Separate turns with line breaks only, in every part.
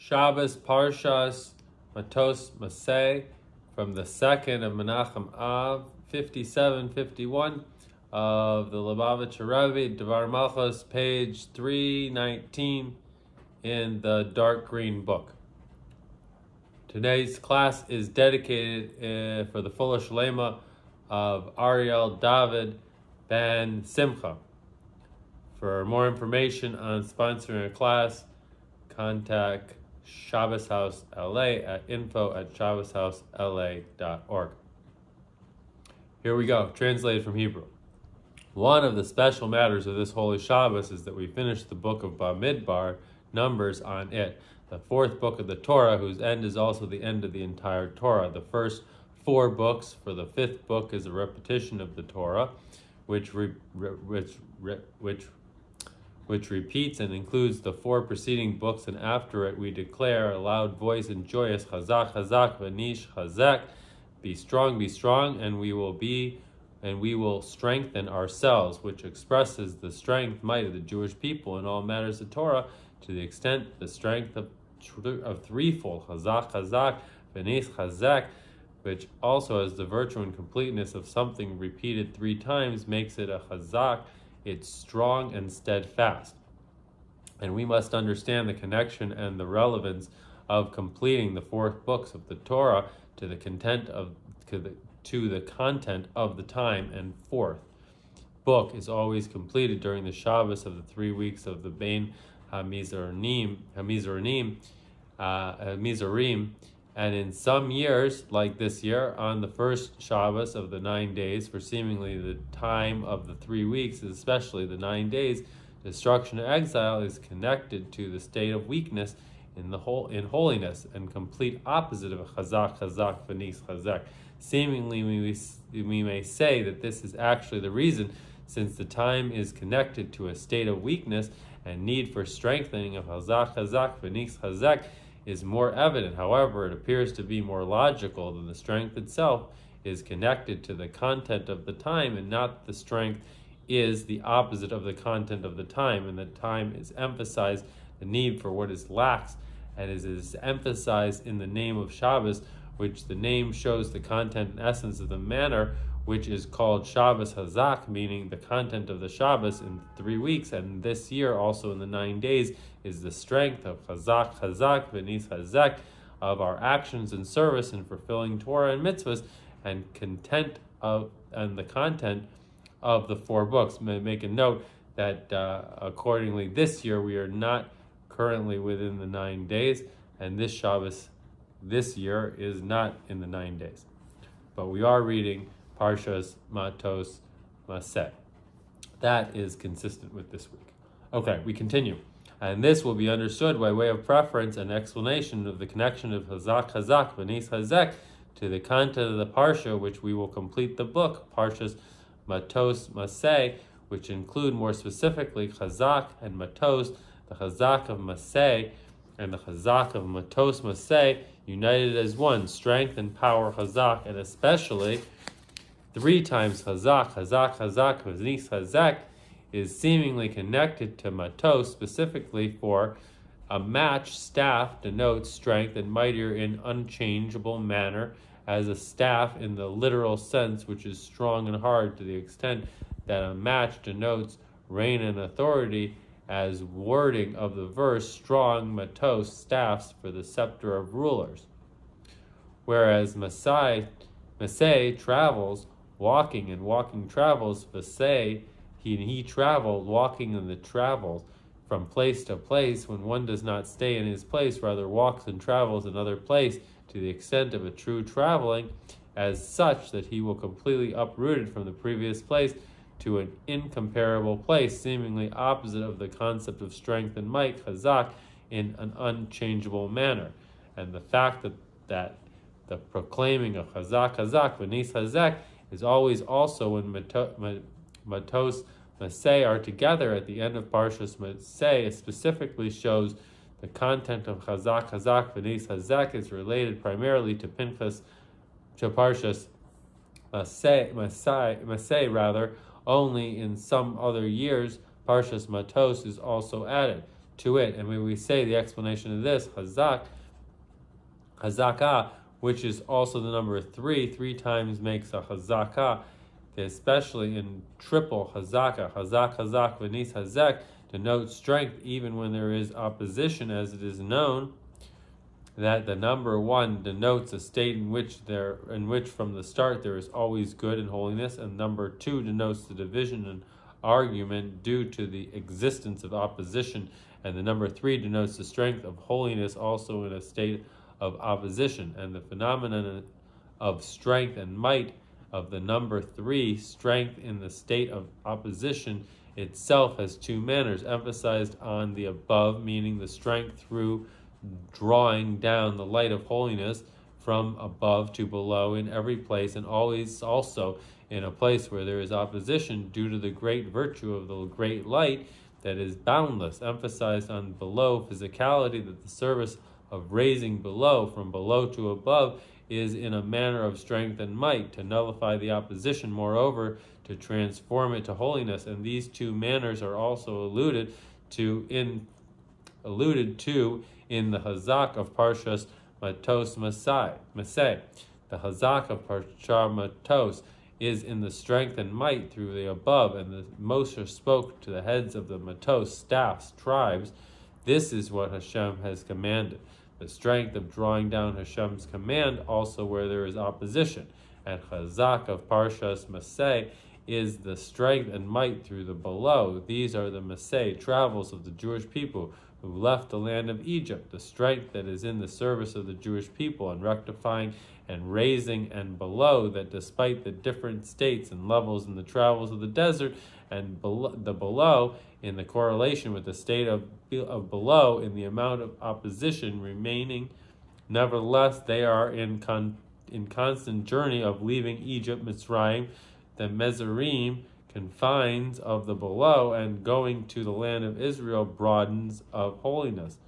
Shabbos, Parshas, Massei, from the second of Menachem Av, 57-51 of the Lubavitcher Rebbe, Dvar Malchus, page 319 in the dark green book. Today's class is dedicated for the full Shelema of Ariel David ben Simcha. For more information on sponsoring a class, contact ShabbosHouseLA at info@ShabbosHouseLA.org. Here we go, translated from Hebrew. One of the special matters of this holy Shabbos is that we finish the book of Bamidbar, Numbers, on it, the fourth book of the Torah, whose end is also the end of the entire Torah. The first four books, for the fifth book is a repetition of the Torah, which repeats and includes the four preceding books, and after it we declare a loud voice and joyous, Chazak, Chazak, Vanish, Chazak, be strong, and we will strengthen ourselves, which expresses the strength, might of the Jewish people in all matters of Torah, to the extent the strength of threefold, Chazak, Chazak, Vanish, Chazak, which also has the virtue and completeness of something repeated three times, makes it a Chazak. It's strong and steadfast. And we must understand the connection and the relevance of completing the fourth books of the Torah to the content of the content of the time. And fourth book is always completed during the Shabbos of the 3 weeks of the Bein Hamizarim, and in some years, like this year, on the first Shabbos of the 9 days, for seemingly the time of the 3 weeks, especially the 9 days, destruction or exile is connected to the state of weakness in holiness, and complete opposite of a Chazak, Chazak, Vanish, Chazak. Seemingly, we may say that this is actually the reason, since the time is connected to a state of weakness, and need for strengthening of Chazak, Chazak, Vanish, Chazak is more evident. However, it appears to be more logical than the strength itself is connected to the content of the time, and not the strength is the opposite of the content of the time, and the time is emphasized the need for what is lax, and is emphasized in the name of Shabbos, which the name shows the content and essence of the manner, which is called Shabbos Hazak, meaning the content of the Shabbos in 3 weeks, and this year also in the 9 days, is the strength of Chazak, Chazak, Vanish, Chazak, of our actions and service in fulfilling Torah and mitzvahs, and the content of the four books. Make a note that accordingly this year we are not currently within the 9 days, and this Shabbos this year is not in the 9 days. But we are reading Parshas, Matot, Massei. That is consistent with this week. Okay, we continue. And this will be understood by way of preference and explanation of the connection of Chazak, Chazak, Vanish, Chazak to the content of the Parsha, which we will complete the book, Parshas, Matot, Massei, which include more specifically Chazak and Matot, the Chazak of Massei and the Chazak of Matot, Massei, united as one, strength and power, Chazak, and especially 3 times Chazak, Chazak, Chazak, Vanish, Chazak, is seemingly connected to Matot, specifically for a matched staff denotes strength and mightier in unchangeable manner, as a staff in the literal sense, which is strong and hard, to the extent that a match denotes reign and authority, as wording of the verse, strong Matot staffs for the scepter of rulers. Whereas Massei travels, walking, and walking travels, Massei, he traveled, walking in the travels from place to place, when one does not stay in his place, rather walks and travels another place, to the extent of a true traveling, as such that he will completely uprooted from the previous place to an incomparable place, seemingly opposite of the concept of strength and might, Chazak, in an unchangeable manner. And the fact that the proclaiming of Chazak, Chazak, Vanish, Chazak is always also when Matot, Massei are together at the end of Parshas Massei. It specifically shows the content of Chazak, Chazak, Vanish, Chazak is related primarily to Parshas Massei rather. Only in some other years, Parshas Matot is also added. to it. And when we say the explanation of this, Hazakah, which is also the number 3 times makes a Hazakah, especially in triple Hazakah, Hazak, V'nis, Hazek, denotes strength even when there is opposition, as it is known that the number 1 denotes a state in which from the start there is always good and holiness, and number 2 denotes the division and argument due to the existence of opposition, and the number 3 denotes the strength of holiness also in a state of opposition. And the phenomenon of strength and might of the number 3, strength in the state of opposition, itself has 2 manners emphasized on the above, meaning the strength through drawing down the light of holiness from above to below in every place, and always also in a place where there is opposition due to the great virtue of the great light that is boundless, emphasized on below physicality, that the service of raising below from below to above is in a manner of strength and might to nullify the opposition, moreover to transform it to holiness. And these 2 manners are also alluded to in the Hazak of Parshas Massei. The Hazak of Parshas Matos is in the strength and might through the above, and the Moshe spoke to the heads of the Matos staffs, tribes. This is what Hashem has commanded. The strength of drawing down Hashem's command also where there is opposition. And Hazak of Parshas Massei is the strength and might through the below. These are the Massei, travels of the Jewish people who left the land of Egypt, the strength that is in the service of the Jewish people and rectifying and raising, and below that despite the different states and levels in the travels of the desert, and the below in the correlation with the state of below in the amount of opposition remaining, nevertheless they are in constant journey of leaving Egypt, Mitzrayim, the Mezarim, confines of the below, and going to the land of Israel broadens of holiness,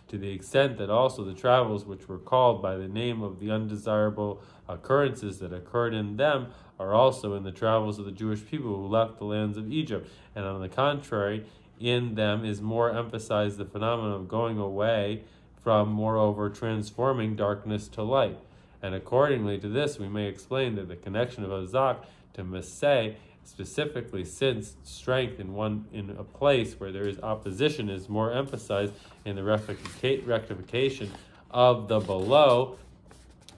to the extent that also the travels which were called by the name of the undesirable occurrences that occurred in them are also in the travels of the Jewish people who left the lands of Egypt. And on the contrary, in them is more emphasized the phenomenon of going away from, moreover, transforming darkness to light. And accordingly to this, we may explain that the connection of Hazak to Massei, specifically since strength in a place where there is opposition is more emphasized in the rectification of the below,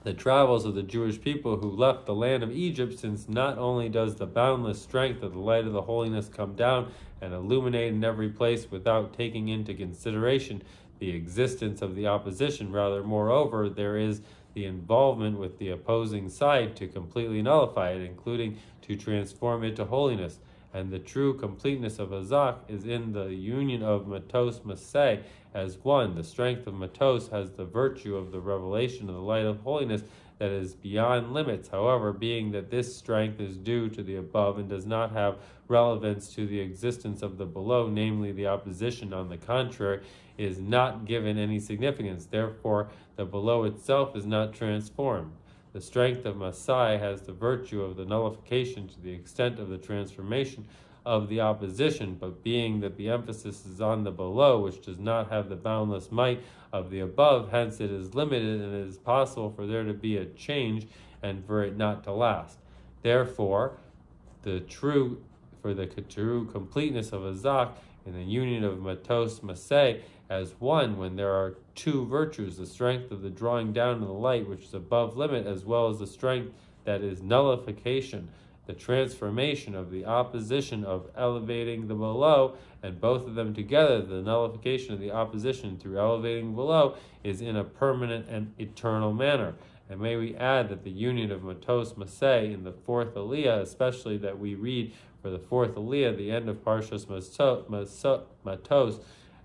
the travels of the Jewish people who left the land of Egypt, since not only does the boundless strength of the light of the holiness come down and illuminate in every place without taking into consideration the existence of the opposition, rather, moreover, there is the involvement with the opposing side to completely nullify it, including to transform it to holiness. And the true completeness of Hazak is in the union of Matos Massei as one. The strength of Matos has the virtue of the revelation of the light of holiness that is beyond limits. However, being that this strength is due to the above and does not have relevance to the existence of the below, namely the opposition, on the contrary, is not given any significance. Therefore, the below itself is not transformed. The strength of Massei has the virtue of the nullification to the extent of the transformation of the opposition, but being that the emphasis is on the below, which does not have the boundless might of the above, hence it is limited, and it is possible for there to be a change and for it not to last. Therefore, the true completeness of Hazak in the union of Matos Massei as one, when there are 2 virtues, the strength of the drawing down of the light, which is above limit, as well as the strength that is nullification, the transformation of the opposition of elevating the below, and both of them together, the nullification of the opposition through elevating below, is in a permanent and eternal manner. And may we add that the union of Matos Massei in the 4th Aliyah, especially that we read for the 4th Aliyah, the end of Parshas Matos,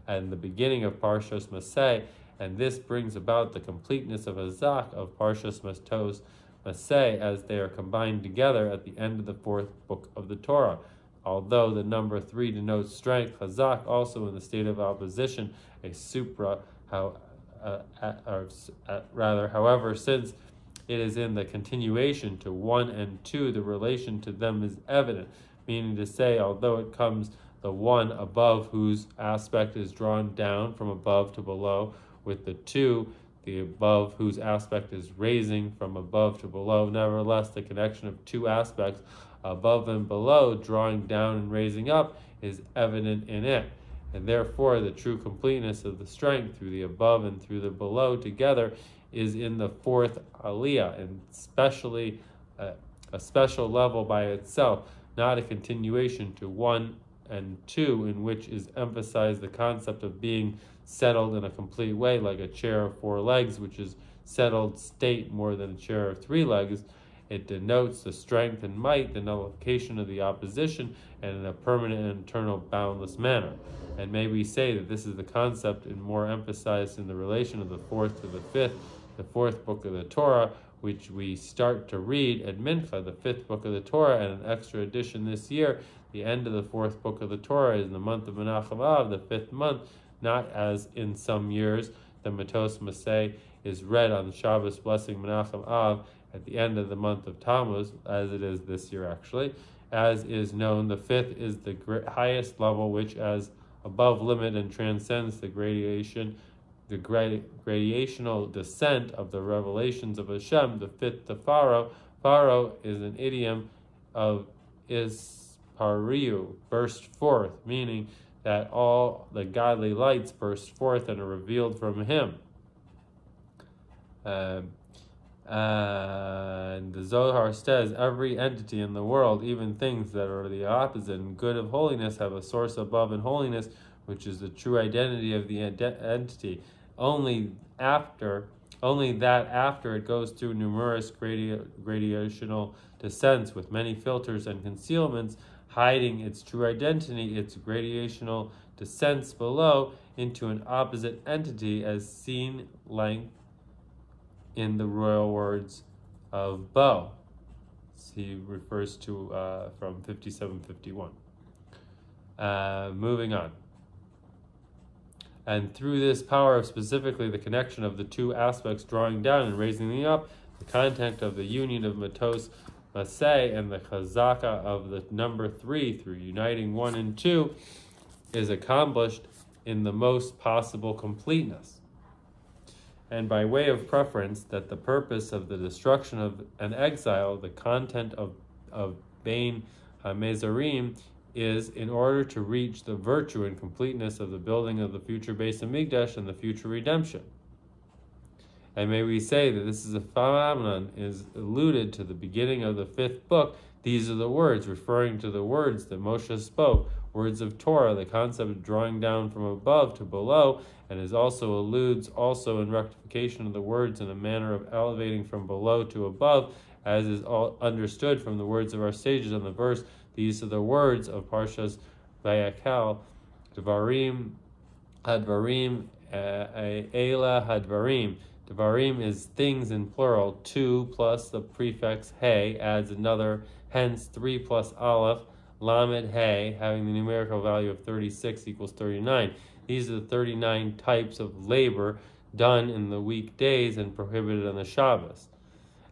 and the beginning of Parshas Massei, and this brings about the completeness of Hazak of Parshas Matos Massei as they are combined together at the end of the 4th book of the Torah. Although the number 3 denotes strength, Hazak also in the state of opposition, a supra, however, since it is in the continuation to 1 and 2, the relation to them is evident, meaning to say, although it comes the one above whose aspect is drawn down from above to below, with the two, the above whose aspect is raising from above to below. Nevertheless, the connection of two aspects, above and below, drawing down and raising up, is evident in it. And therefore, the true completeness of the strength through the above and through the below together is in the fourth aliyah, and especially a special level by itself, not a continuation to 1 and 2, in which is emphasized the concept of being settled in a complete way, like a chair of 4 legs, which is settled state more than a chair of 3 legs. It denotes the strength and might, the nullification of the opposition, and in a permanent and eternal boundless manner. And may we say that this is the concept and more emphasized in the relation of the fourth to the fifth, the fourth book of the Torah, which we start to read at Mincha, the fifth book of the Torah, and an extra edition this year. The end of the fourth book of the Torah is in the month of Menachem Av, the 5th month, not as in some years the Matot Massei is read on Shabbos blessing Menachem Av at the end of the month of Tammuz, as it is this year actually. As is known, the 5th is the highest level, which as above limit and transcends the gradational descent of the revelations of Hashem. The 5th to Pharaoh. Pharaoh is an idiom of Ispariu, burst forth, meaning that all the godly lights burst forth and are revealed from him. And the Zohar says, every entity in the world, even things that are the opposite and good of holiness, have a source above in holiness, which is the true identity of the entity. Only that after it goes through numerous gradational descents with many filters and concealments, hiding its true identity, its gradational descents below into an opposite entity, as seen length in the royal words of Bo. He refers to from 57:51. Moving on. And through this power of specifically the connection of the two aspects drawing down and raising them up, the content of the union of Matos Massei and the Chazaka of the number 3 through uniting 1 and 2 is accomplished in the most possible completeness. And by way of preference, that the purpose of the destruction of an exile, the content of Bain HaMezarim, is in order to reach the virtue and completeness of the building of the future Beis Hamikdash and the future redemption. And may we say that this is a phenomenon is alluded to the beginning of the 5th book. These are the words, referring to the words that Moshe spoke, words of Torah, the concept of drawing down from above to below, and is also alludes also in rectification of the words in a manner of elevating from below to above, as is all understood from the words of our sages on the verse. These are the words of Parshas Vayakel, Dvarim, Hadvarim, Eila Hadvarim. Dvarim is things in plural. 2 plus the prefix He adds another, hence 3 plus Aleph, Lamed He, having the numerical value of 36 equals 39. These are the 39 types of labor done in the weekdays and prohibited on the Shabbos.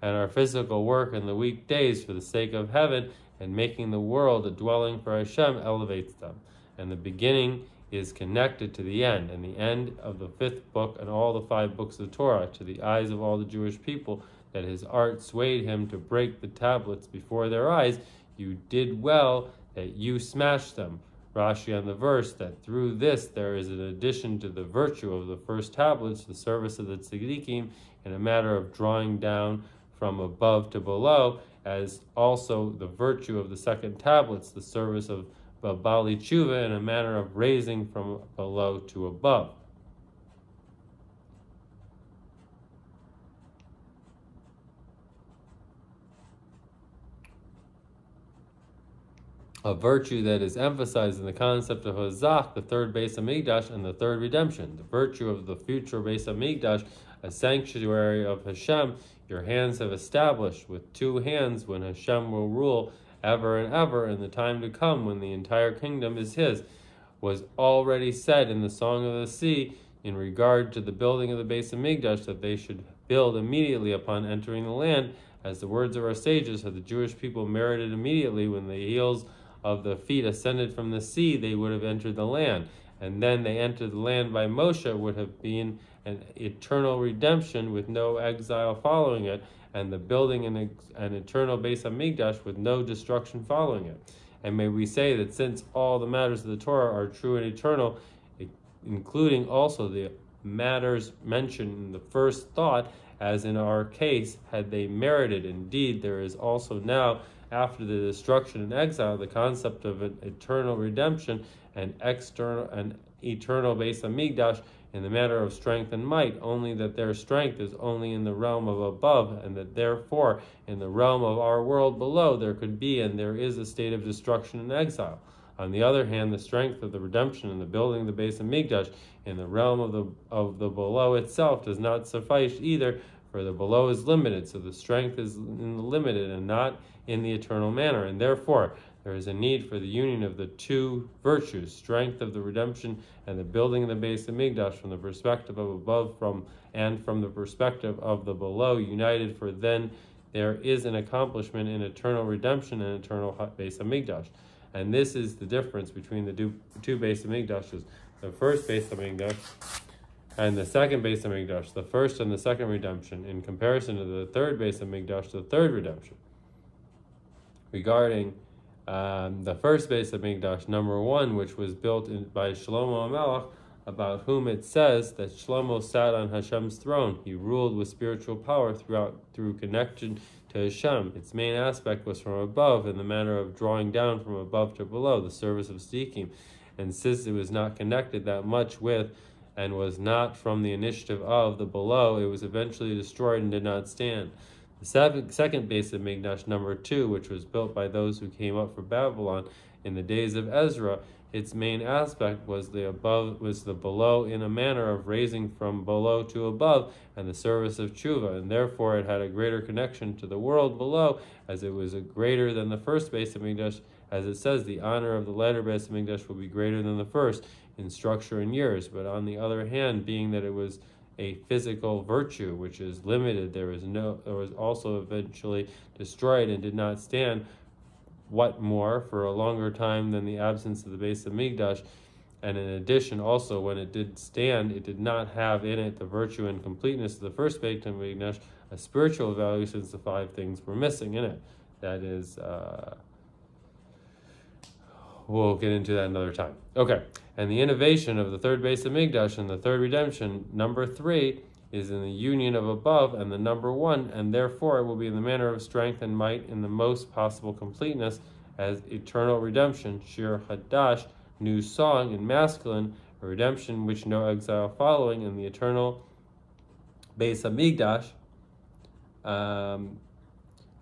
And our physical work in the weekdays for the sake of heaven and making the world a dwelling for Hashem elevates them. And the beginning is connected to the end, and the end of the 5th book and all the 5 books of the Torah, to the eyes of all the Jewish people, that his art swayed him to break the tablets before their eyes. You did well that you smashed them. Rashi on the verse, that through this there is an addition to the virtue of the first tablets, the service of the tzaddikim, in a matter of drawing down from above to below, as also the virtue of the second tablets, the service of Bali Tshuva, in a manner of raising from below to above. A virtue that is emphasized in the concept of Hazak, the 3rd Beis Hamikdash, and the 3rd redemption. The virtue of the future Beis Hamikdash, a sanctuary of Hashem, your hands have established with 2 hands, when Hashem will rule ever and ever in the time to come, when the entire kingdom is his, was already said in the Song of the Sea in regard to the building of the Beis Hamikdash, that they should build immediately upon entering the land, as the words of our sages have the Jewish people merited immediately when the heels of the feet ascended from the sea, they would have entered the land. And then they entered the land by Moshe would have been an eternal redemption with no exile following it, and the building an eternal Beis Hamikdash with no destruction following it. And may we say that since all the matters of the Torah are true and eternal, including also the matters mentioned in the first thought, as in our case, had they merited. Indeed, there is also now, after the destruction and exile, the concept of an eternal redemption and eternal Beis Hamikdash in the matter of strength and might, only that their strength is only in the realm of above, and that therefore in the realm of our world below there could be and there is a state of destruction and exile. On the other hand, the strength of the redemption and the building of the Beis Hamikdash in the realm of the below itself does not suffice either, for the below is limited, so the strength is in the limited and not in the eternal manner, and therefore there is a need for the union of the two virtues, strength of the redemption and the building of the Beis Hamikdash, from the perspective of above and from the perspective of the below united, for then there is an accomplishment in eternal redemption and eternal Beis Hamikdash. And this is the difference between the two Beis Hamikdashes, the first Beis Hamikdash and the second Beis Hamikdash, the first and the second redemption, in comparison to the third Beis Hamikdash, the third redemption. Regarding the first Beis Hamikdash, number 1, which was built by Shlomo HaMelech, about whom it says that Shlomo sat on Hashem's throne. He ruled with spiritual power through connection to Hashem. Its main aspect was from above, in the manner of drawing down from above to below, the service of seeking. And since it was not connected that much with, and was not from the initiative of, the below, it was eventually destroyed and did not stand. The second Beis Hamikdash, number 2, which was built by those who came up from Babylon in the days of Ezra, its main aspect was the below, in a manner of raising from below to above, and the service of tshuva, and therefore it had a greater connection to the world below, as it was greater than the first Beis Hamikdash. As it says, the honor of the latter Beis Hamikdash will be greater than the first in structure and years. But on the other hand, being that it was a physical virtue which is limited, there was also eventually destroyed and did not stand, what more, for a longer time than the absence of the Beis Hamikdash. And in addition, also, when it did stand, it did not have in it the virtue and completeness of the first Beis Hamikdash, a spiritual value, since the 5 things were missing in it. That is, we'll get into that another time. Okay, and the innovation of the third Beis Hamikdash and the third redemption, number 3, is in the union of above and the number 1, and therefore it will be in the manner of strength and might in the most possible completeness, as eternal redemption, Shir Hadash, new song in masculine, a redemption which no exile following, in the eternal Beis Hamikdash.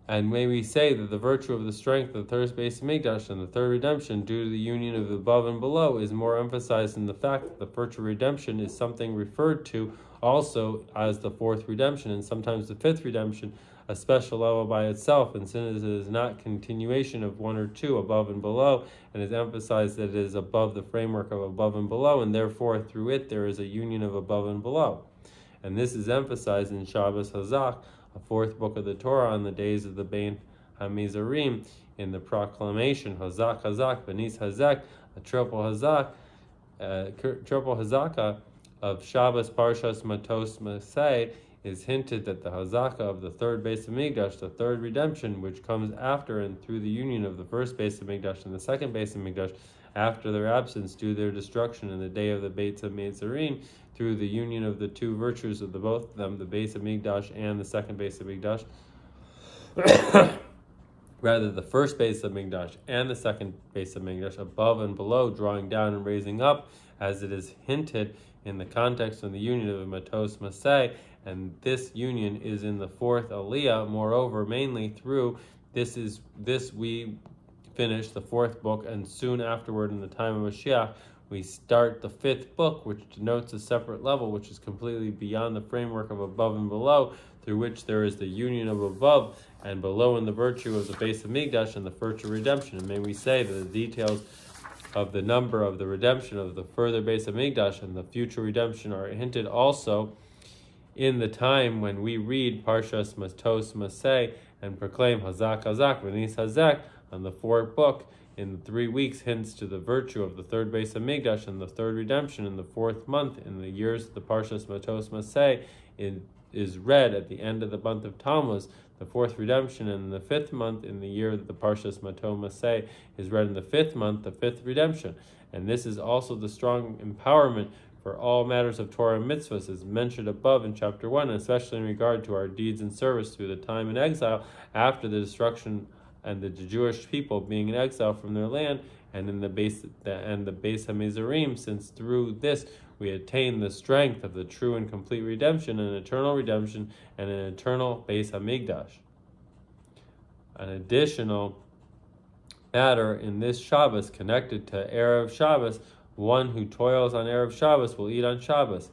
And may we say that the virtue of the strength of the third Beis Hamikdash and the third redemption, due to the union of the above and below, is more emphasized in the fact that the first redemption is something referred to also as the fourth redemption, and sometimes the fifth redemption, a special level by itself, and since it is not continuation of 1 or 2 above and below, and is emphasized that it is above the framework of above and below, and therefore through it there is a union of above and below. And this is emphasized in Shabbos House, a 4th book of the Torah, on the days of the Bein HaMizarim, in the proclamation Hazak Hazak Benis Hazak, a triple Hazaka of Shabbos Parshas Matot Massei, is hinted that the Hazaka of the third Beis Hamikdash, the third redemption, which comes after and through the union of the first Beis Hamikdash and the second Beis Hamikdash, after their absence due their destruction in the day of the Beit HaMizarim, through the union of the 2 virtues of the both of them, the Beis Hamikdash and the second Beis Hamikdash, rather the first Beis Hamikdash and the second Beis Hamikdash, above and below, drawing down and raising up, as it is hinted in the context of the union of the Matos Massei, and this union is in the 4th Aliyah. Moreover, mainly through this we finish the 4th book, and soon afterward, in the time of Mashiach, we start the 5th book, which denotes a separate level, which is completely beyond the framework of above and below, through which there is the union of above and below in the virtue of the Beis Hamikdash and the virtue of redemption. And may we say that the details of the number of the redemption of the further Beis Hamikdash and the future redemption are hinted also in the time when we read Parshas Matos Massei and proclaim Hazak Hazak V'nis Hazak on the 4th book, in 3 weeks hints to the virtue of the third Beis Hamikdash and the third redemption in the 4th month in the years the Parshas Matot Massei is read at the end of the month of Tammuz, the 4th redemption in the 5th month in the year that the Parshas Matot Massei is read in the 5th month, the 5th redemption. And this is also the strong empowerment for all matters of Torah and mitzvahs, as mentioned above in chapter 1, especially in regard to our deeds and service through the time in exile after the destruction and the Jewish people being in exile from their land, and in the Beis HaMizarim, since through this we attain the strength of the true and complete redemption, an eternal redemption, and an eternal Beis HaMikdash. An additional matter in this Shabbos connected to Erev Shabbos: one who toils on Erev Shabbos will eat on Shabbos,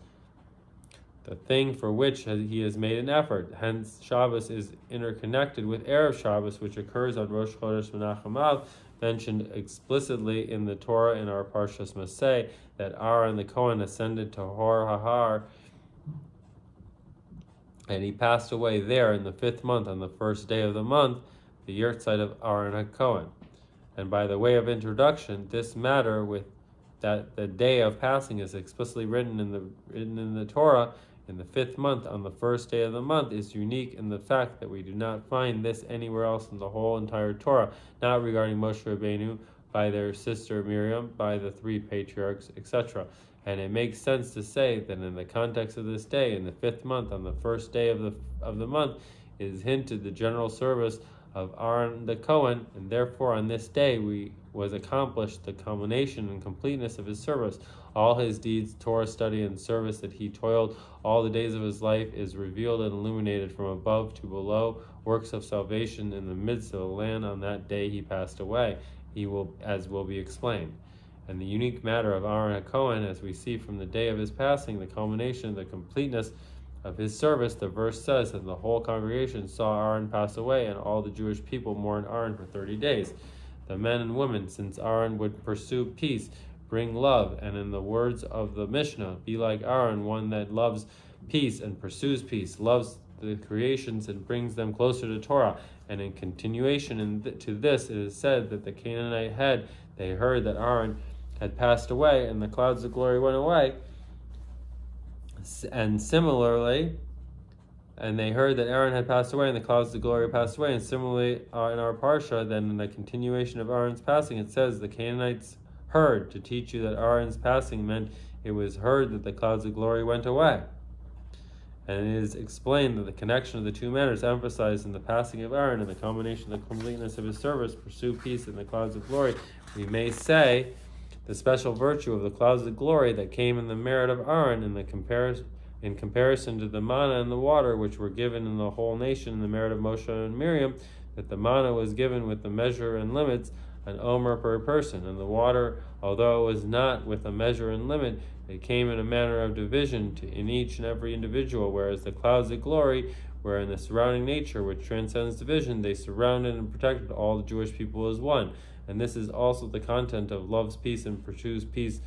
the thing for which he has made an effort. Hence, Shabbos is interconnected with Erev Shabbos, which occurs on Rosh Chodesh Menachem, mentioned explicitly in the Torah in our Parshas Massei, that Aaron the Kohen ascended to Hor HaHar, and he passed away there in the 5th month on the 1st day of the month, the yahrzeit of Aaron HaKohen. And by the way of introduction, this matter with that the day of passing is explicitly written in the Torah in the 5th month on the 1st day of the month is unique in the fact that we do not find this anywhere else in the whole entire Torah, not regarding Moshe Rabbeinu, by their sister Miriam, by the 3 patriarchs, etc. And it makes sense to say that in the context of this day, in the 5th month, on the 1st day of the month, is hinted the general service of Aaron the Kohen, and therefore on this day was accomplished the culmination and completeness of his service. All his deeds, Torah study, and service that he toiled all the days of his life is revealed and illuminated from above to below, works of salvation in the midst of the land. On that day he passed away, as will be explained. And the unique matter of Aaron HaKohen, as we see from the day of his passing, the culmination, the completeness of his service, the verse says, and the whole congregation saw Aaron pass away, and all the Jewish people mourned Aaron for 30 days. The men and women, since Aaron would pursue peace, bring love, and in the words of the Mishnah, be like Aaron, one that loves peace and pursues peace, loves the creations and brings them closer to Torah. And in continuation to this, it is said that the Canaanite they heard that Aaron had passed away, and the clouds of glory went away. And similarly, and they heard that Aaron had passed away, and the clouds of glory passed away. And similarly, in our Parsha, then in the continuation of Aaron's passing, it says the Canaanites heard, to teach you that Aaron's passing meant it was heard that the clouds of glory went away. And it is explained that the connection of the two matters emphasized in the passing of Aaron and the culmination of the completeness of his service, pursue peace in the clouds of glory. We may say the special virtue of the clouds of glory that came in the merit of Aaron in comparison to the manna and the water which were given in the whole nation in the merit of Moshe and Miriam, that the manna was given with the measure and limits, an omer per person, and the water, although it was not with a measure and limit, it came in a manner of division in each and every individual, whereas the clouds of glory were in the surrounding nature which transcends division. They surrounded and protected all the Jewish people as one. And this is also the content of loves peace and pursues peace.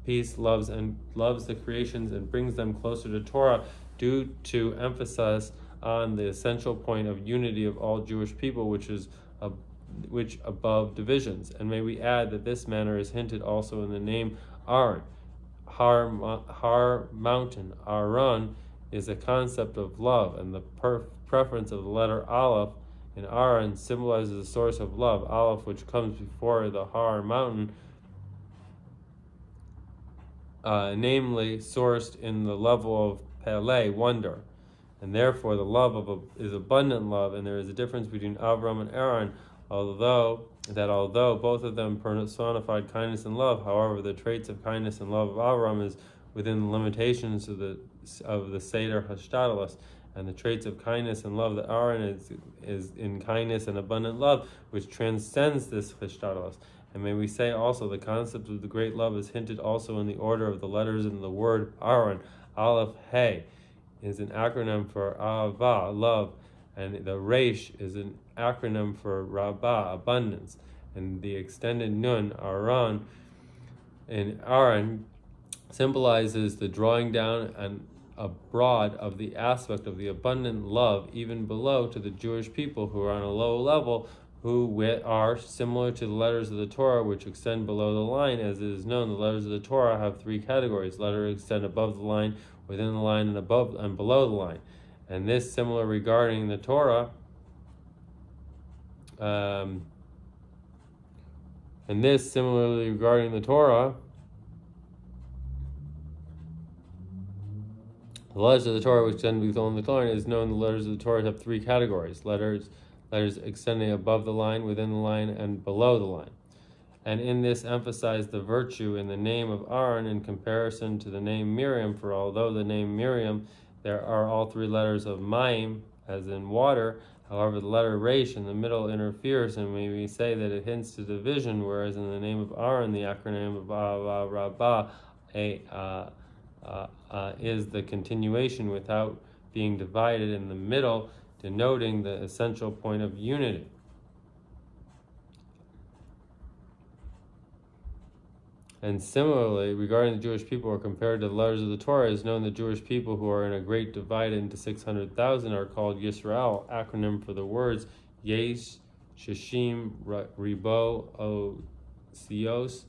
Peace loves the creations and brings them closer to Torah, due to emphasis on the essential point of unity of all Jewish people, which above divisions. And may we add that this manner is hinted also in the name Aaron. Har mountain, Aaron, is a concept of love, and the preference of the letter Aleph in Aaron symbolizes the source of love. Aleph, which comes before the Har mountain, namely sourced in the level of Pele, wonder, and therefore the love is abundant love. And there is a difference between Avram and Aaron, although both of them personified kindness and love. However, the traits of kindness and love of Avram is within the limitations of the Seder Hashtadalus, and the traits of kindness and love that Aaron is in kindness and abundant love, which transcends this Hashtadalus. And may we say also the concept of the great love is hinted also in the order of the letters in the word Aaron. Aleph He is an acronym for Ahava, love, and the Resh is an acronym for Rabbah, abundance. And the extended Nun, Aaron, in Aaron, symbolizes the drawing down and abroad of the aspect of the abundant love, even below to the Jewish people who are on a low level, who are similar to the letters of the Torah, which extend below the line. As it is known, the letters of the Torah have three categories: letters extend above the line, within the line, and above and below the line. And this similar regarding the Torah. And this similarly regarding the Torah. The letters of the Torah which extend below the line, is known the letters of the Torah have three categories: letters extending above the line, within the line, and below the line. And in this emphasize the virtue in the name of Aaron in comparison to the name Miriam, for although the name Miriam, there are all three letters of Mayim, as in water, however the letter Resh in the middle interferes, and we say that it hints to division, whereas in the name of Aaron, the acronym of Rabba, is the continuation without being divided in the middle, denoting the essential point of unity. And similarly, regarding the Jewish people, or compared to the letters of the Torah, it is known the Jewish people who are in a great divide into 600,000 are called Yisrael, acronym for the words Yesh, Shishim, Ribo, Osios,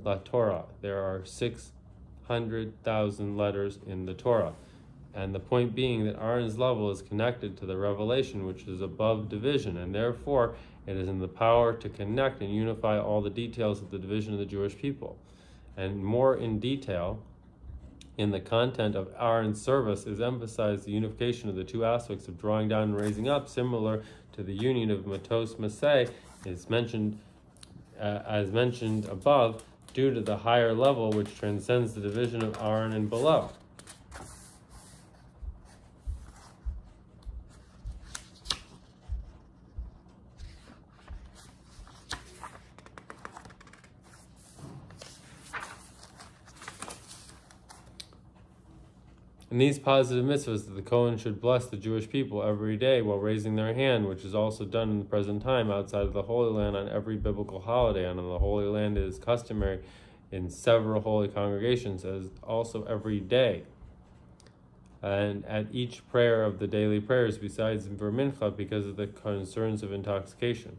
La Torah. There are 600,000 letters in the Torah. And the point being that Aaron's level is connected to the revelation, which is above division, and therefore it is in the power to connect and unify all the details of the division of the Jewish people. And more in detail, in the content of Aaron's service is emphasized the unification of the two aspects of drawing down and raising up, similar to the union of Matos Massei, is mentioned as mentioned above, due to the higher level which transcends the division of Aaron and below. In these positive mitzvahs, that the Kohen should bless the Jewish people every day while raising their hand, which is also done in the present time outside of the Holy Land on every biblical holiday, and in the Holy Land it is customary in several holy congregations as also every day. And at each prayer of the daily prayers, besides for Mincha, because of the concerns of intoxication.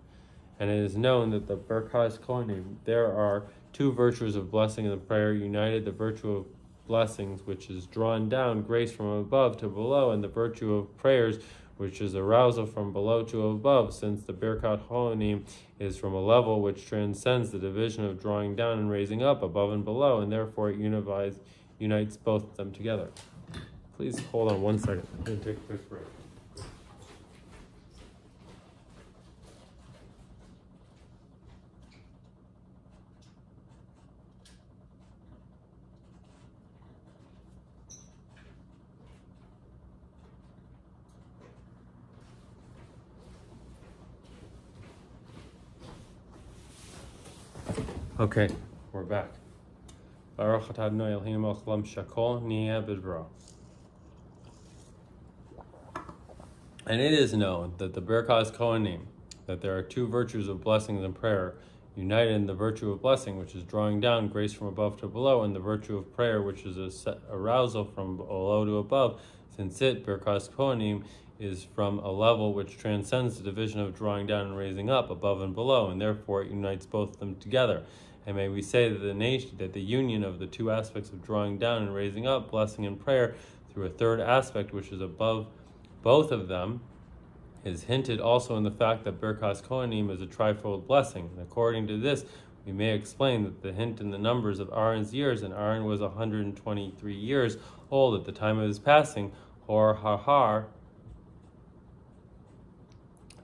And it is known that the Birkas Kohanim, there are two virtues of blessing in the prayer united, the virtue of blessings, which is drawn down grace from above to below, and the virtue of prayers, which is arousal from below to above, since the Birkat Kohanim is from a level which transcends the division of drawing down and raising up above and below, and therefore it unites both of them together. Please hold on 1 second. I'm going to take a quick break. Okay, we're back. And it is known that the Birkas Kohanim, that there are two virtues of blessings and prayer, united in the virtue of blessing, which is drawing down grace from above to below, and the virtue of prayer, which is arousal from below to above, since it, Birkas Kohanim, is from a level which transcends the division of drawing down and raising up above and below, and therefore it unites both of them together. And may we say that the union of the two aspects of drawing down and raising up, blessing and prayer, through a third aspect which is above both of them, is hinted also in the fact that Birkas Kohanim is a trifold blessing. And according to this, we may explain that the hint in the numbers of Aaron's years, and Aaron was 123 years old at the time of his passing, Hor Hahar,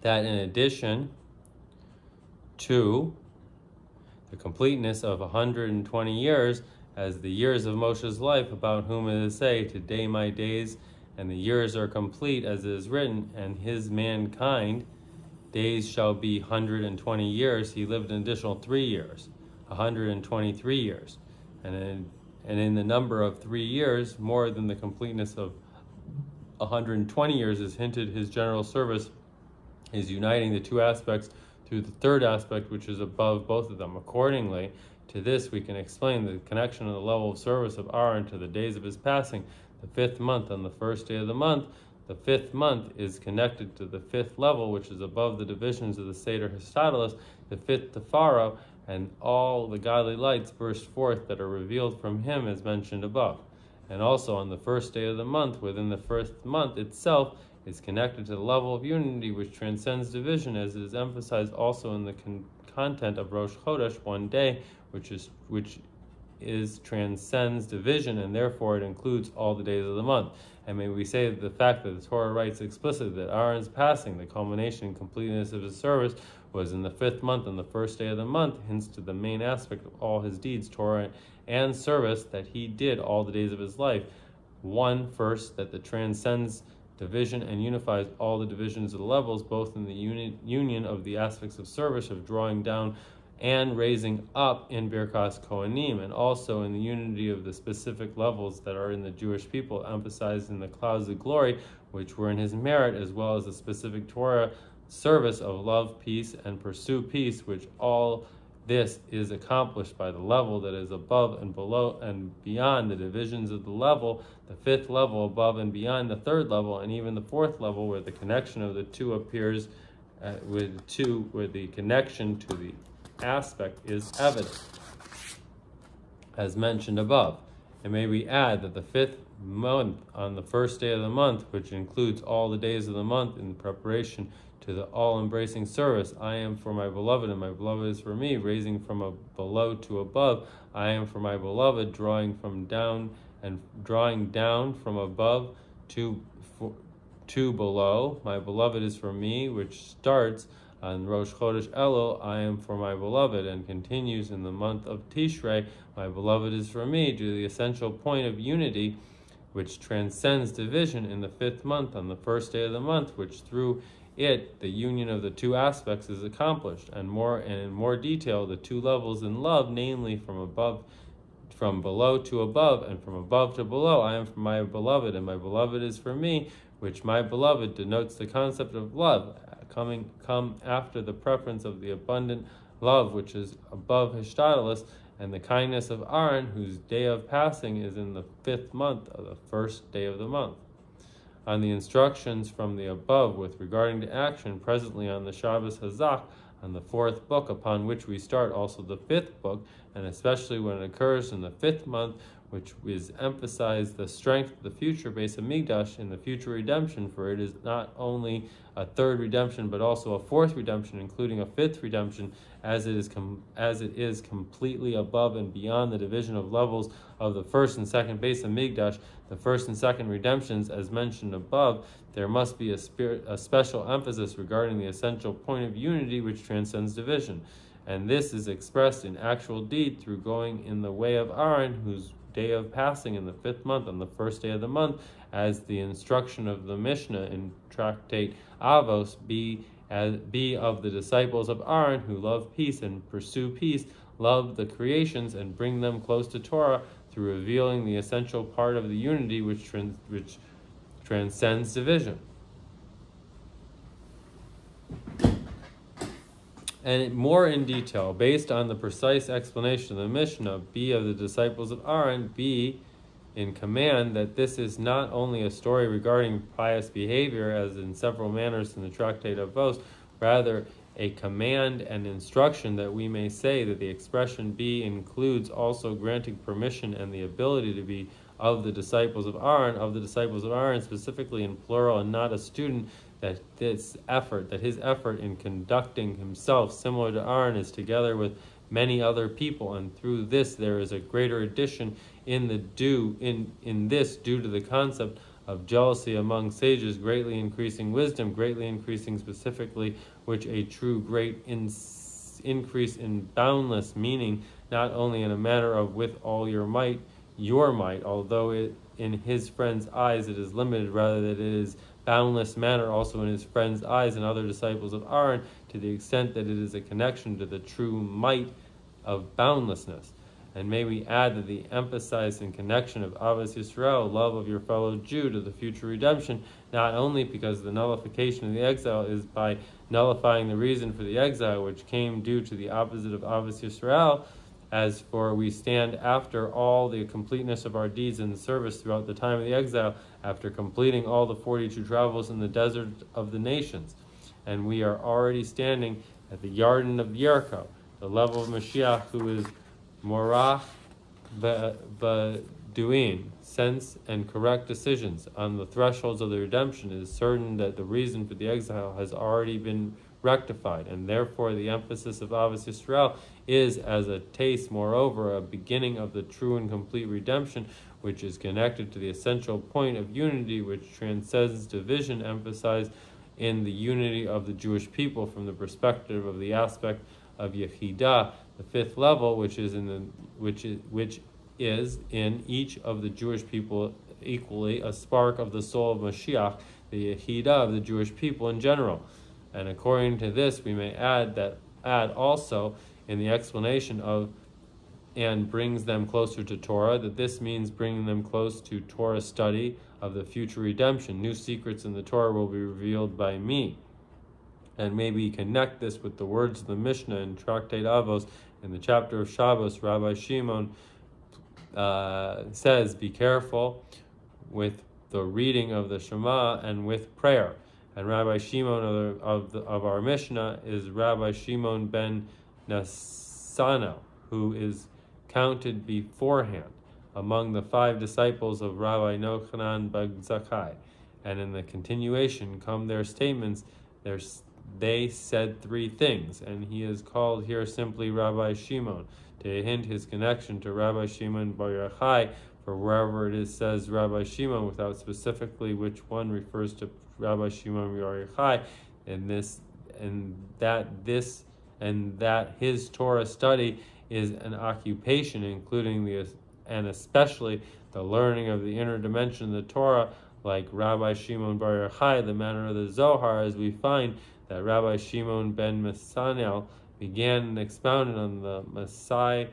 that in addition to the completeness of 120 years as the years of Moshe's life, about whom it is said, today my days and the years are complete, as it is written, and his mankind days shall be 120 years. He lived an additional 3 years, 123 years. And in the number of 3 years, more than the completeness of 120 years is hinted, his general service is uniting the two aspects through the third aspect, which is above both of them. Accordingly to this, we can explain the connection of the level of service of Aaron to the days of his passing, the 5th month, on the first day of the month, the fifth month is connected to the fifth level, which is above the divisions of the Seder Histadlus, the fifth Tefaro, and all the godly lights burst forth that are revealed from him as mentioned above. And also on the first day of the month, within the first month itself, is connected to the level of unity which transcends division, as it is emphasized also in the content of Rosh Chodesh, one day, which transcends division, and therefore it includes all the days of the month. And may we say that the fact that the Torah writes explicitly that Aaron's passing, the culmination and completeness of his service, was in the fifth month on the first day of the month, hints to the main aspect of all his deeds, Torah and service, that he did all the days of his life. One, first, that the transcends division and unifies all the divisions of the levels, both in the union of the aspects of service, of drawing down and raising up in Birkas Kohanim, and also in the unity of the specific levels that are in the Jewish people, emphasized in the clouds of glory, which were in his merit, as well as the specific Torah service of love, peace, and pursue peace, which all this is accomplished by the level that is above and below and beyond the divisions of the level, the fifth level above and beyond the third level, and even the fourth level, where the connection of the two appears, where the connection to the aspect is evident, as mentioned above. And may we add that the fifth month, on the first day of the month, which includes all the days of the month in preparation to the all-embracing service, I am for my beloved, and my beloved is for me, raising from a below to above, I am for my beloved, drawing down from above to below, my beloved is for me, which starts on Rosh Chodesh Elul, I am for my beloved, and continues in the month of Tishrei, my beloved is for me, to the essential point of unity, which transcends division in the fifth month on the first day of the month, which through it, the union of the two aspects is accomplished, and in more detail, the two levels in love, namely from below to above, and from above to below, I am for my beloved, and my beloved is for me, which my beloved denotes the concept of love, come after the preference of the abundant love, which is above Hishtadlus, and the kindness of Aaron, whose day of passing is in the fifth month of the first day of the month. On the instructions from the above with regarding to action, presently on the Shabbos Hazak, on the fourth book, upon which we start also the fifth book, and especially when it occurs in the fifth month, which is emphasized the strength of the future Beis Hamikdash in the future redemption, for it is not only a third redemption, but also a fourth redemption, including a fifth redemption, as it is completely above and beyond the division of levels of the first and second Beis Hamikdash, the first and second redemptions, as mentioned above. There must be a special emphasis regarding the essential point of unity which transcends division, and this is expressed in actual deed through going in the way of Aaron, whose day of passing in the fifth month on the first day of the month, as the instruction of the Mishnah in Tractate Avos be of the disciples of Aaron, who love peace and pursue peace, love the creations and bring them close to Torah, through revealing the essential part of the unity which transcends division. And more in detail, based on the precise explanation of the Mishnah, be of the disciples of Aaron, be in command that this is not only a story regarding pious behavior, as in several manners in the Tractate of Avos, rather a command and instruction that we may say that the expression be includes also granting permission and the ability to be of the disciples of Aaron specifically in plural, and not a student, that his effort in conducting himself similar to Aaron is together with many other people, and through this there is a greater addition in this due to the concept of jealousy among sages, greatly increasing wisdom, greatly increasing specifically, which a true great increase in boundless meaning, not only in a manner of with all your might, although in his friend's eyes it is limited, rather that it is boundless manner also in his friend's eyes and other disciples of Aaron, to the extent that it is a connection to the true might of boundlessness. And may we add that the emphasized and connection of Avos Yisrael, love of your fellow Jew, to the future redemption, not only because the nullification of the exile is by nullifying the reason for the exile, which came due to the opposite of Avos Yisrael, As for we stand after all the completeness of our deeds and service throughout the time of the exile, after completing all the 42 travels in the desert of the nations. And we are already standing at the Yarden of Jericho, the level of Mashiach, who is Morach doing sense and correct decisions on the thresholds of the redemption. It is certain that the reason for the exile has already been rectified, and therefore the emphasis of Avos Yisrael is as a taste, moreover, a beginning of the true and complete redemption, which is connected to the essential point of unity, which transcends division, emphasized in the unity of the Jewish people from the perspective of the aspect of Yechidah, the fifth level, which is in each of the Jewish people equally a spark of the soul of Mashiach, the Yechidah of the Jewish people in general. And according to this, we may add also in the explanation of and brings them closer to Torah, that this means bringing them close to Torah study of the future redemption. New secrets in the Torah will be revealed by me. And maybe connect this with the words of the Mishnah in Tractate Avos in the chapter of Shabbos. Rabbi Shimon says, be careful with the reading of the Shema and with prayer. And Rabbi Shimon of our Mishnah is Rabbi Shimon ben Nassana, who is counted beforehand among the 5 disciples of Rabbi Yochanan ben Zakkai. And in the continuation come their statements. They said 3 things, and he is called here simply Rabbi Shimon, to hint his connection to Rabbi Shimon bar Yochai, for wherever it says Rabbi Shimon without specifically which one refers to Rabbi Shimon bar Yochai, and that his Torah study is an occupation, including and especially the learning of the inner dimension of the Torah, like Rabbi Shimon bar Yochai, the manner of the Zohar, as we find that Rabbi Shimon ben Massanel began and expounded on the Massei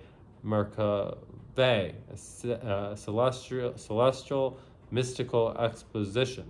Merkaveh, a celestial mystical exposition.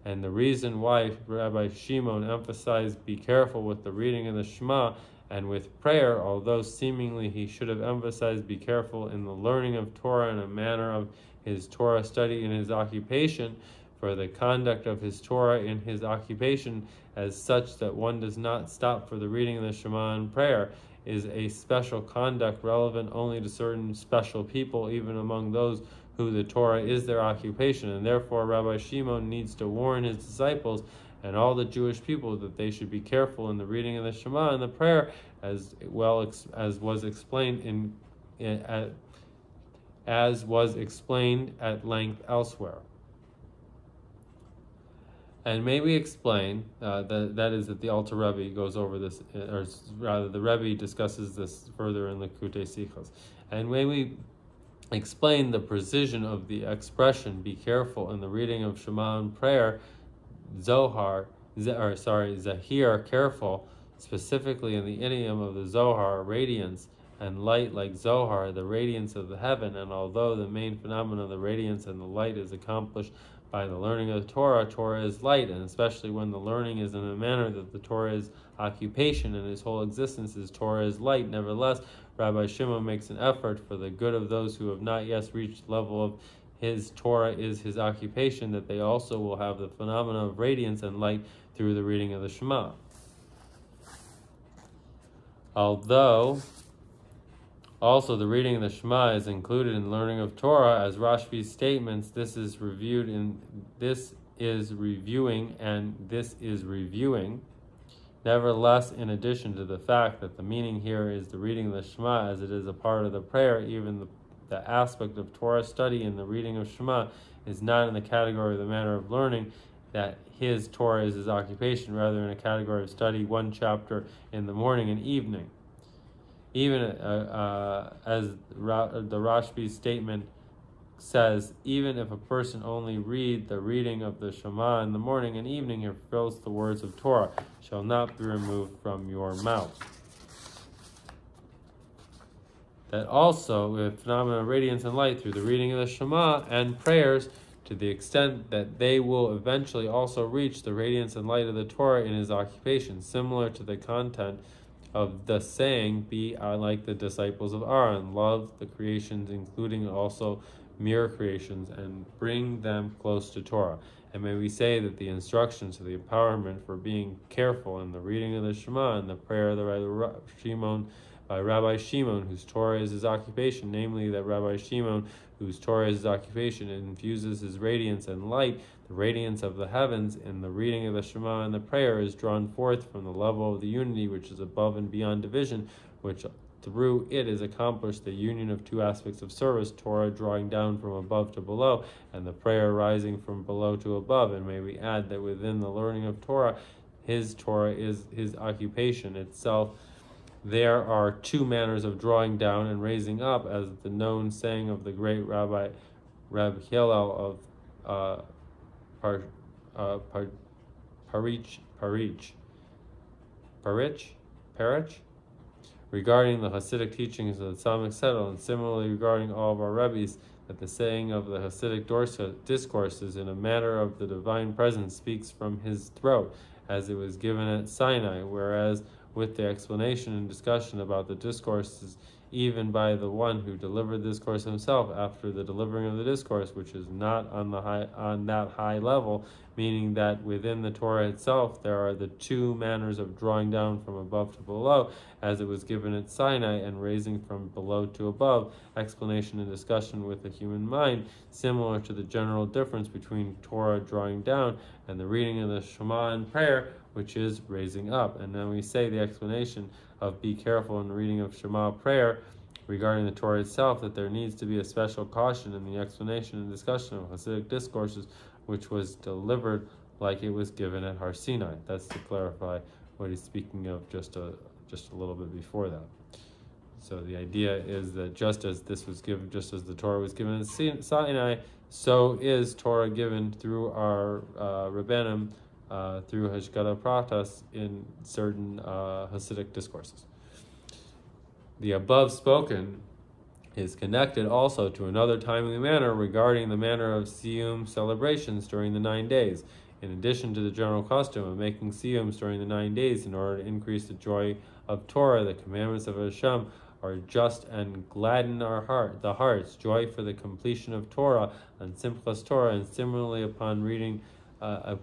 And the reason why Rabbi Shimon emphasized be careful with the reading of the Shema and with prayer, although seemingly he should have emphasized be careful in the learning of Torah in a manner of his Torah study in his occupation, for the conduct of his Torah in his occupation as such that one does not stop for the reading of the Shema and prayer is a special conduct relevant only to certain special people, even among those who the Torah is their occupation. And therefore Rabbi Shimon needs to warn his disciples and all the Jewish people that they should be careful in the reading of the Shema and the prayer, as well as was explained at length elsewhere. And may we explain, that is that the Alter Rebbe goes over this, or rather the Rebbe discusses this further in the Likutei Sichos. And may we explain the precision of the expression, be careful in the reading of Shema and prayer, Zahir, careful, specifically in the idiom of the Zohar, radiance, and light like Zohar, the radiance of the heaven. And although the main phenomenon of the radiance and the light is accomplished by the learning of the Torah, Torah is light, and especially when the learning is in a manner that the Torah is occupation and his whole existence is Torah is light. Nevertheless, Rabbi Shimon makes an effort for the good of those who have not yet reached the level of his Torah is his occupation, that they also will have the phenomenon of radiance and light through the reading of the Shema. Although also the reading of the Shema is included in learning of Torah, as Rashbi's statements, this is reviewing. Nevertheless, in addition to the fact that the meaning here is the reading of the Shema, as it is a part of the prayer, even the aspect of Torah study in the reading of Shema is not in the category of the manner of learning, that his Torah is his occupation, rather in a category of study 1 chapter in the morning and evening. Even as the Rashbi's statement says, even if a person only read the reading of the Shema in the morning and evening, he fulfills the words of Torah, shall not be removed from your mouth. That also, with phenomena of radiance and light through the reading of the Shema and prayers, to the extent that they will eventually also reach the radiance and light of the Torah in his occupation, similar to the content of the saying, be like the disciples of Aaron, love the creations, including also mere creations, and bring them close to Torah. And may we say that the instructions to the empowerment for being careful in the reading of the Shema and the prayer of the Rabbi Shimon, whose Torah is his occupation, namely that Rabbi Shimon, whose Torah is his occupation, infuses his radiance and light, the radiance of the heavens, in the reading of the Shema and the prayer is drawn forth from the level of the unity which is above and beyond division, which through it is accomplished the union of two aspects of service, Torah drawing down from above to below, and the prayer rising from below to above. And may we add that within the learning of Torah, his Torah is his occupation itself. There are two manners of drawing down and raising up, as the known saying of the great Rabbi Reb Hillel of Parich, regarding the Hasidic teachings of the Tzaddik Settle, and similarly regarding all of our Rebbes, that the saying of the Hasidic discourses in a matter of the divine presence speaks from his throat, as it was given at Sinai, whereas with the explanation and discussion about the discourses, even by the one who delivered the discourse himself after the delivering of the discourse, which is not on that high level, meaning that within the Torah itself there are the two manners of drawing down from above to below, as it was given at Sinai, and raising from below to above, explanation and discussion with the human mind, similar to the general difference between Torah drawing down and the reading of the Shema and prayer, which is raising up. And then we say the explanation of be careful in the reading of Shema prayer regarding the Torah itself, that there needs to be a special caution in the explanation and discussion of Hasidic discourses, which was delivered like it was given at Har Sinai. That's to clarify what he's speaking of just a little bit before that. So the idea is that just as the Torah was given at Sinai, so is Torah given through our Rebbenim, through Hashgadah Pratas in certain Hasidic discourses. The above spoken is connected also to another timely manner regarding the manner of Siyum celebrations during the 9 days. In addition to the general custom of making Siyums during the 9 days in order to increase the joy of Torah, the commandments of Hashem are just and gladden the hearts, joy for the completion of Torah and Simchas Torah, and similarly upon reading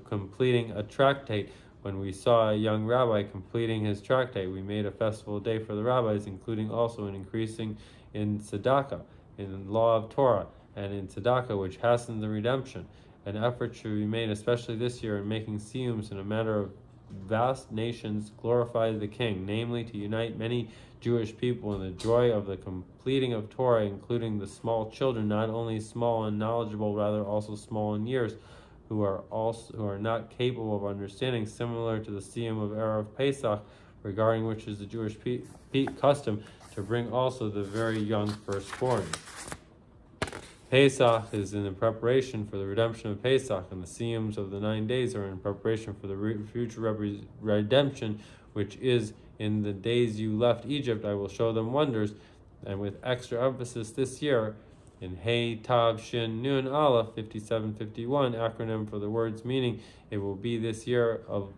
completing a tractate. When we saw a young rabbi completing his tractate, we made a festival day for the rabbis, including also an increasing in tzedakah, in the law of Torah, and in tzedakah, which hastens the redemption. An effort should be made, especially this year, in making siyums in a matter of vast nations glorify the King, namely to unite many Jewish people in the joy of the completing of Torah, including the small children, not only small and knowledgeable, rather also small in years, who are not capable of understanding, similar to the siyum of Erev Pesach, regarding which is the Jewish custom to bring also the very young firstborn. Pesach is in the preparation for the redemption of Pesach, and the siyums of the 9 days are in preparation for the future redemption, which is in the days you left Egypt. I will show them wonders, and with extra emphasis this year, in Hey, Tav, Shin, Nun, Aleph, 5751, acronym for the words meaning, it will be this year of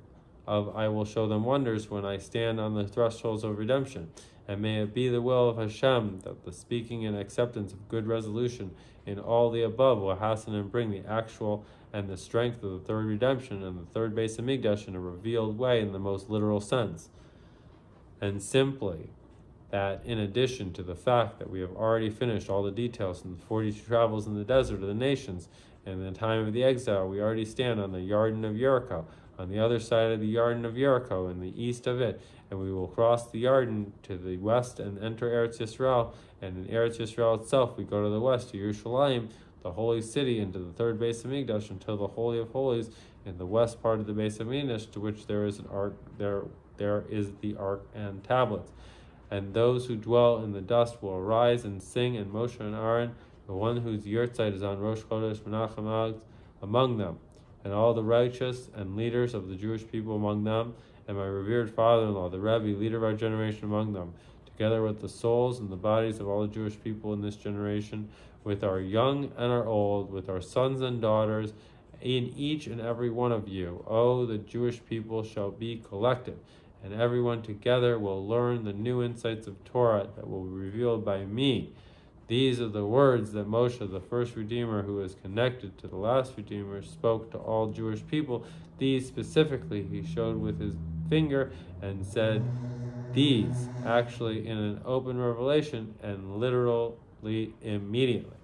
I will show them wonders when I stand on the thresholds of redemption. And may it be the will of Hashem that the speaking and acceptance of good resolution in all the above will hasten and bring the actual and the strength of the third redemption and the third Beis Hamikdash in a revealed way in the most literal sense. And simply, that in addition to the fact that we have already finished all the details in the 42 travels in the desert of the nations, and in the time of the exile, we already stand on the Yarden of Jericho, on the other side of the Yarden of Jericho, in the east of it, and we will cross the Yarden to the west and enter Eretz Yisrael, and in Eretz Yisrael itself we go to the west, to Yerushalayim, the holy city, into the third Beis Hamikdash, until the Holy of Holies, in the west part of the Beis Hamikdash, to which there is an ark, there is the ark and tablets. And those who dwell in the dust will arise and sing, and Moshe and Aaron, the one whose yurtzeit is on Rosh Chodesh Menachem, among them, and all the righteous and leaders of the Jewish people among them, and my revered father-in-law, the Rebbe, leader of our generation among them, together with the souls and the bodies of all the Jewish people in this generation, with our young and our old, with our sons and daughters, in each and every one of you, the Jewish people shall be collected. and everyone together will learn the new insights of Torah that will be revealed by me. These are the words that Moshe, the first Redeemer who is connected to the last Redeemer, spoke to all Jewish people. These specifically he showed with his finger and said these, actually in an open revelation and literally immediately.